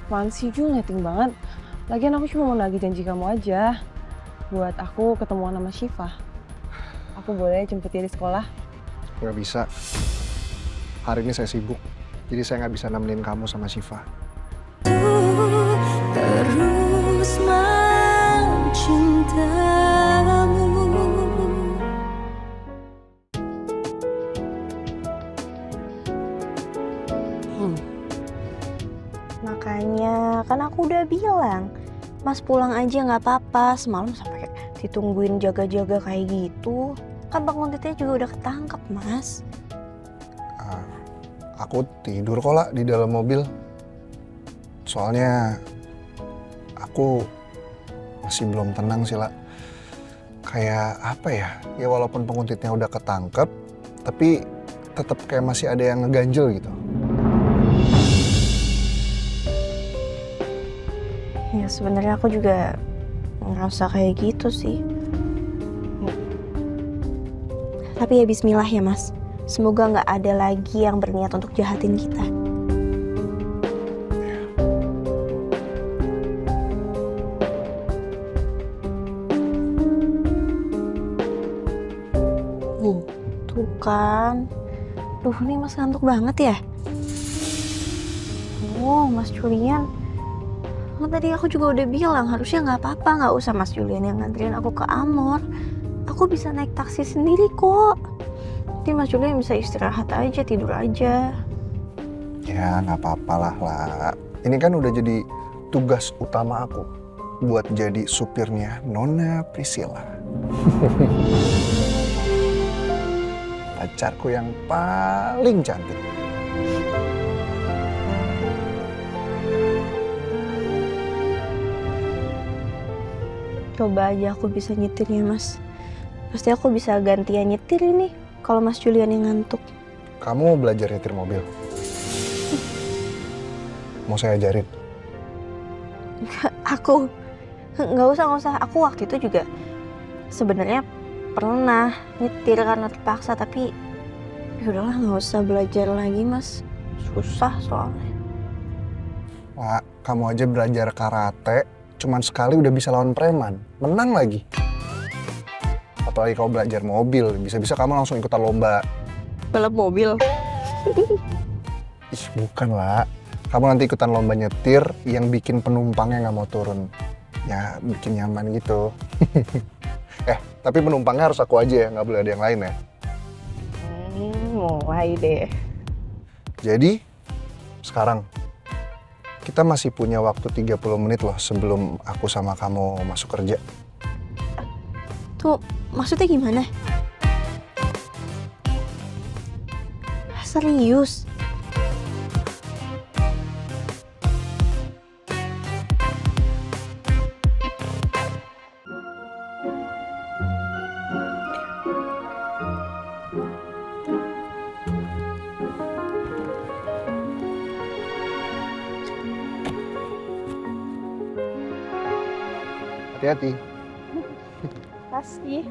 Apaan sih Jul, netting banget. Lagian aku cuma mau nagih janji kamu aja. Buat aku ketemuan sama Syifa. Aku boleh jemput dia di sekolah? Nggak bisa. Hari ini saya sibuk. Jadi saya nggak bisa nemenin kamu sama Syifa. Terus mencintamu. Makanya kan aku udah bilang, Mas pulang aja nggak apa-apa. Semalam sampai ditungguin jaga-jaga kayak gitu. Kan penguntinya juga udah ketangkep, Mas. Aku tidur kok lah di dalam mobil. Soalnya aku masih belum tenang sih lah. Kayak apa ya? Ya walaupun penguntitnya udah ketangkep, tapi tetap kayak masih ada yang ngeganjel gitu. Ya sebenarnya aku juga ngerasa kayak gitu sih. Tapi ya bismillah ya Mas. Semoga nggak ada lagi yang berniat untuk jahatin kita. Tuh kan. Duh, nih Mas ngantuk banget ya? Oh, Mas Julian. Kan tadi aku juga udah bilang, harusnya nggak apa-apa, nggak usah Mas Julian yang nganterin aku ke Amor. Aku bisa naik taksi sendiri kok. Nanti Mas Julian bisa istirahat aja, tidur aja. Ya nggak apa-apa lah. Ini kan udah jadi tugas utama aku buat jadi supirnya Nona Priscilla. Pacarku yang paling cantik. Coba aja aku bisa nyetir ya Mas. Pasti aku bisa gantian nyetir ini kalau Mas Julian yang ngantuk. Kamu mau belajar nyetir mobil? Mau saya ajarin? Aku nggak usah. Aku waktu itu juga sebenarnya pernah nyetir karena terpaksa, tapi yaudahlah nggak usah belajar lagi Mas. Susah soalnya. Wah, kamu aja belajar karate, cuman sekali udah bisa lawan preman. Menang lagi. Apalagi kamu belajar mobil, bisa-bisa kamu langsung ikutan lomba. Balap mobil. Ih, bukan lah. Kamu nanti ikutan lomba nyetir yang bikin penumpangnya nggak mau turun. Ya, bikin nyaman gitu. Tapi penumpangnya harus aku aja ya, nggak boleh ada yang lain ya. Mulai deh. Jadi, sekarang kita masih punya waktu 30 menit loh sebelum aku sama kamu masuk kerja. Tuh, maksudnya gimana? Serius? Hati-hati. Pasti.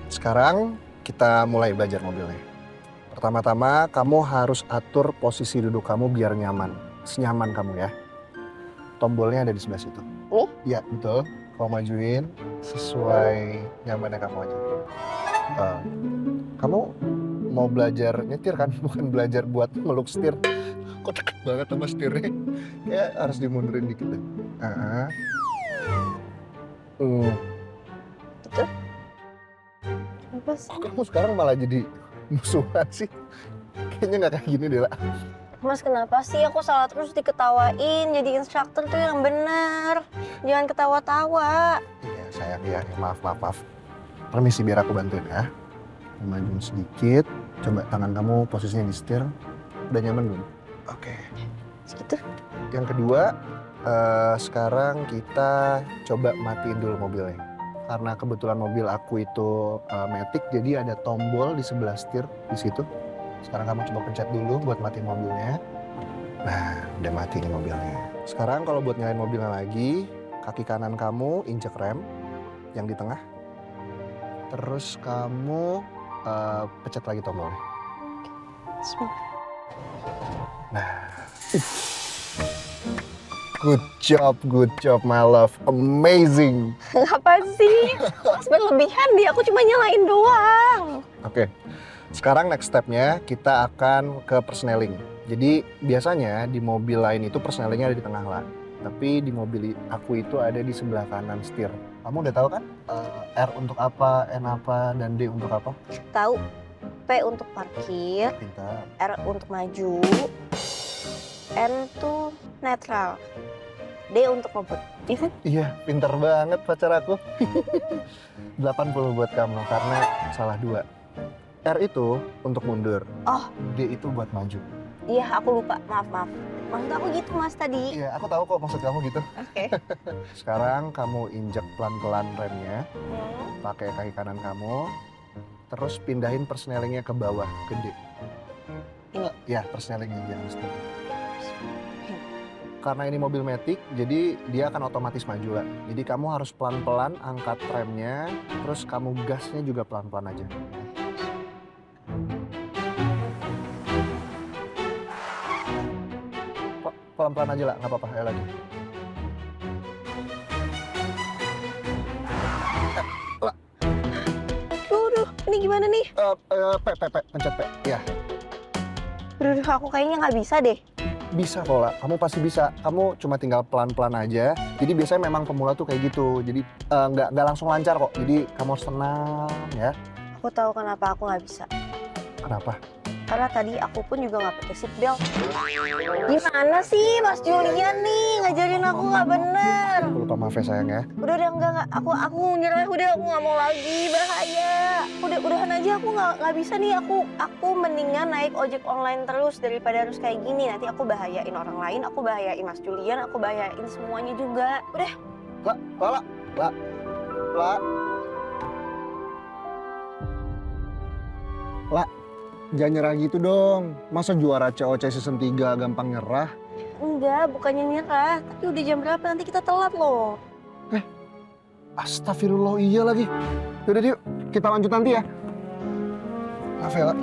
Sekarang kita mulai belajar mobilnya. Pertama-tama kamu harus atur posisi duduk kamu biar nyaman. Senyaman kamu ya. Tombolnya ada di sebelah situ. Oh? Iya, betul. Kamu majuin sesuai nyamannya kamu aja. Kamu mau belajar nyetir kan? Bukan belajar buat meluk setir. Kok deket banget sama setirnya? Ya harus dimundurin dikit deh. Itu? Apa sih? Kok kamu sekarang malah jadi musuhan sih? Kayaknya nggak kayak gini deh lah. Mas kenapa sih aku salah terus diketawain? Jadi instruktur tuh yang bener. Jangan ketawa-tawa. Iya sayang ya, maaf. Permisi biar aku bantuin ya. Majuin sedikit, coba tangan kamu posisinya di setir. Udah nyaman belum? Oke. Segitu. Yang kedua, sekarang kita coba matiin dulu mobilnya. Karena kebetulan mobil aku itu matic, jadi ada tombol di sebelah setir di situ. Sekarang kamu coba pencet dulu buat matiin mobilnya. Nah, udah mati nih mobilnya. Sekarang kalau buat nyalain mobilnya lagi, kaki kanan kamu injek rem yang di tengah. Terus kamu pencet lagi tombolnya. Sebentar. Good job my love. Amazing. Apa sih? Mas berlebihan dia, aku cuma nyalain doang. Oke, sekarang next stepnya kita akan ke persneling. Jadi biasanya di mobil lain itu persnelingnya ada di tengah lah. Tapi di mobil aku itu ada di sebelah kanan setir. Kamu udah tahu kan? R untuk apa, N apa, dan D untuk apa? Tahu? P untuk parkir, Pintar. R untuk maju, N tuh netral, D untuk ngebut. Iya kan? Iya, pintar banget pacar aku. 80 buat kamu karena salah 2. R itu untuk mundur. Oh. D itu buat maju. Iya, aku lupa. Maaf. Maksud aku gitu mas tadi. Iya, aku tahu kok maksud kamu gitu. Oke. Sekarang kamu injek pelan-pelan remnya, pakai kaki kanan kamu, terus pindahin persnelingnya ke bawah, ke D. Ini? Ya, persnelingnya jangan setir. Karena ini mobil matic, jadi dia akan otomatis maju lah. Jadi kamu harus pelan-pelan angkat remnya, terus kamu gasnya juga pelan-pelan aja. Pelan-pelan aja lah, nggak apa-apa, ya lagi. Duh, ini gimana nih? Pencet P, ya. Duh, aku kayaknya nggak bisa deh. Bisa kok lah, kamu pasti bisa. Kamu cuma tinggal pelan-pelan aja. Jadi biasanya memang pemula tuh kayak gitu. Jadi nggak langsung lancar kok. Jadi kamu harus tenang ya. Aku tahu kenapa aku nggak bisa. Kenapa? Karena tadi aku pun juga nggak pakai seatbelt. Gimana sih Mas Julian nih ngajarin aku nggak bener? Aku lupa, maaf ya sayang ya. Udah enggak. Aku nyerah, udah aku nggak mau lagi, bahaya. Udahan aja, aku nggak bisa nih. Aku mendingan naik ojek online terus daripada harus kayak gini. Nanti aku bahayain orang lain, aku bahayain Mas Julian, aku bahayain semuanya juga. Udah. La, jangan nyerah gitu dong. Masa juara COC season 3 gampang nyerah? Enggak, bukannya nyerah. Tapi udah jam berapa, nanti kita telat loh. Astagfirullah, iya lagi. Yaudah yuk, kita lanjut nanti ya. Maaf ya, La.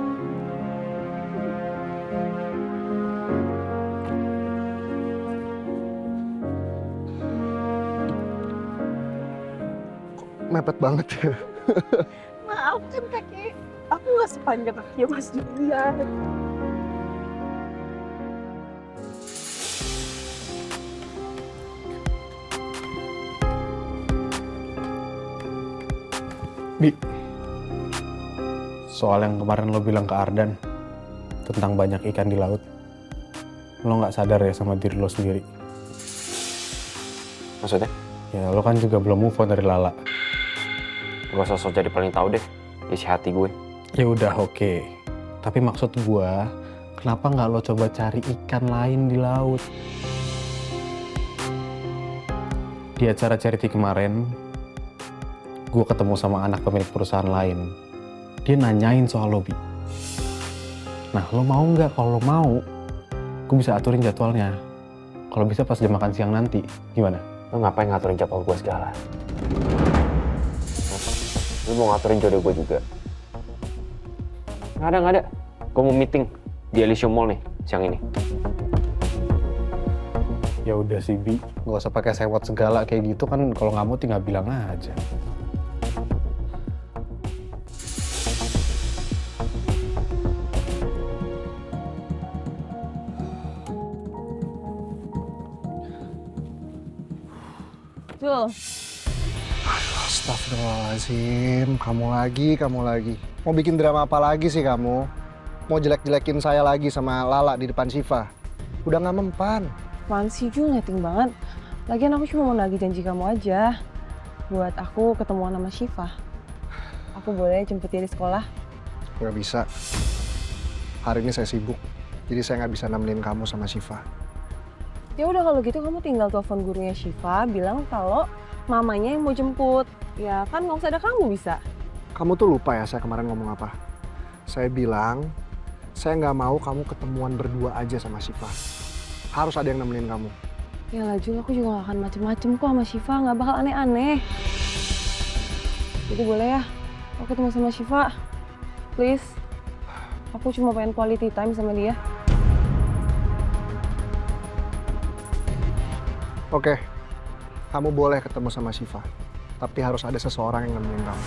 Kok mepet banget ya? Maaf kan kaki aku nggak sepanjang kaki Mas Julian. Bi, soal yang kemarin lo bilang ke Ardan tentang banyak ikan di laut, lo nggak sadar ya sama diri lo sendiri? Maksudnya? Ya lo kan juga belum move on dari Lala. Gak usah jadi paling tahu deh isi hati gue. Ya udah oke. Tapi maksud gue, kenapa nggak lo coba cari ikan lain di laut? Di acara charity kemarin, gue ketemu sama anak pemilik perusahaan lain. Dia nanyain soal lo, Bi. Nah, lo mau nggak? Kalau lo mau, gue bisa aturin jadwalnya. Kalau bisa pas jam makan siang nanti, gimana? Lo ngapain ngaturin jadwal gue segala? Lo mau ngaturin jodoh gue juga? Nggak ada. Gue mau meeting di Elysium Mall nih, siang ini. Ya udah sih, Bi. Gak usah pakai sewot segala kayak gitu kan. Kalau nggak mau tinggal bilang aja. Jul, Astagfirullahaladzim, kamu lagi. Mau bikin drama apa lagi sih kamu? Mau jelek-jelekin saya lagi sama Lala di depan Syifa? Udah nggak mempan. apaan sih Jul, nyeting banget. Lagian aku cuma mau nagih janji kamu aja. Buat aku ketemuan sama Syifa. Aku boleh jemput dia di sekolah? Nggak bisa. Hari ini saya sibuk, jadi saya nggak bisa nemenin kamu sama Syifa. Ya udah kalau gitu kamu tinggal telepon gurunya Syifa, bilang kalau mamanya yang mau jemput. Ya kan nggak usah ada kamu bisa. Kamu tuh lupa ya saya kemarin ngomong apa? Saya bilang, saya nggak mau kamu ketemuan berdua aja sama Syifa. Harus ada yang nemenin kamu. Ya lah Jul, aku juga gak akan macem-macem kok sama Syifa, gak bakal aneh-aneh. Jadi boleh ya, aku ketemu sama Syifa. Please. Aku cuma pengen quality time sama dia. Oke, kamu boleh ketemu sama Syifa. Tapi harus ada seseorang yang nemenin kamu.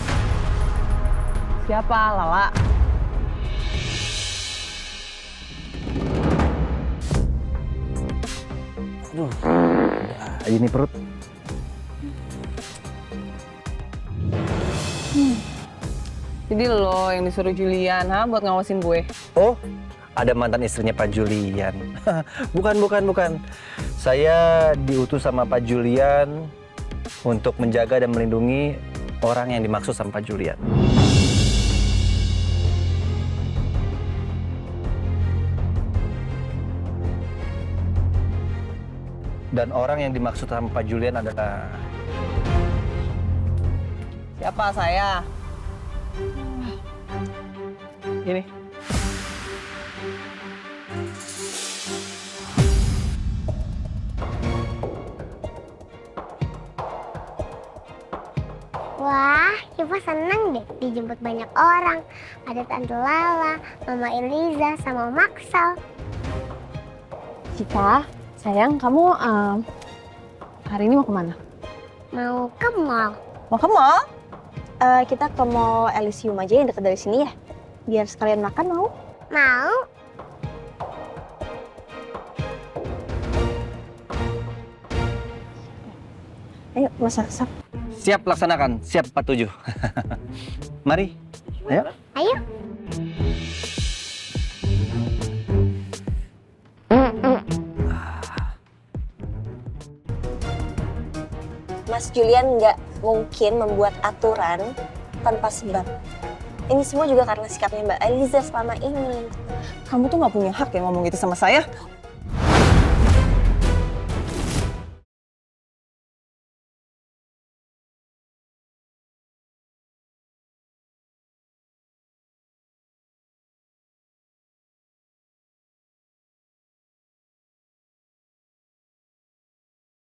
Siapa? Lala? Ini perut. Jadi lo yang disuruh Julian, buat ngawasin gue? Oh, ada mantan istrinya Pak Julian. Bukan. Saya diutus sama Pak Julian untuk menjaga dan melindungi orang yang dimaksud sama Pak Julian. Dan orang yang dimaksud sama Pak Julian adalah... Siapa saya? Ini. Wah, Syifa seneng deh dijemput banyak orang. Ada Tante Lala, Mama Eliza, sama Maksal. Syifa, sayang, kamu hari ini mau kemana? Mau ke mall. Mau ke mall? Kita ke mall Elysium aja yang dekat dari sini ya. Biar sekalian makan, mau? Mau? Ayo, masak sap. Siap laksanakan, siap 47. Mari, ayo. Ayo. Mas Julian nggak mungkin membuat aturan tanpa sebab. Ini semua juga karena sikapnya Mbak Eliza selama ini. Kamu tuh gak punya hak ya ngomong gitu sama saya.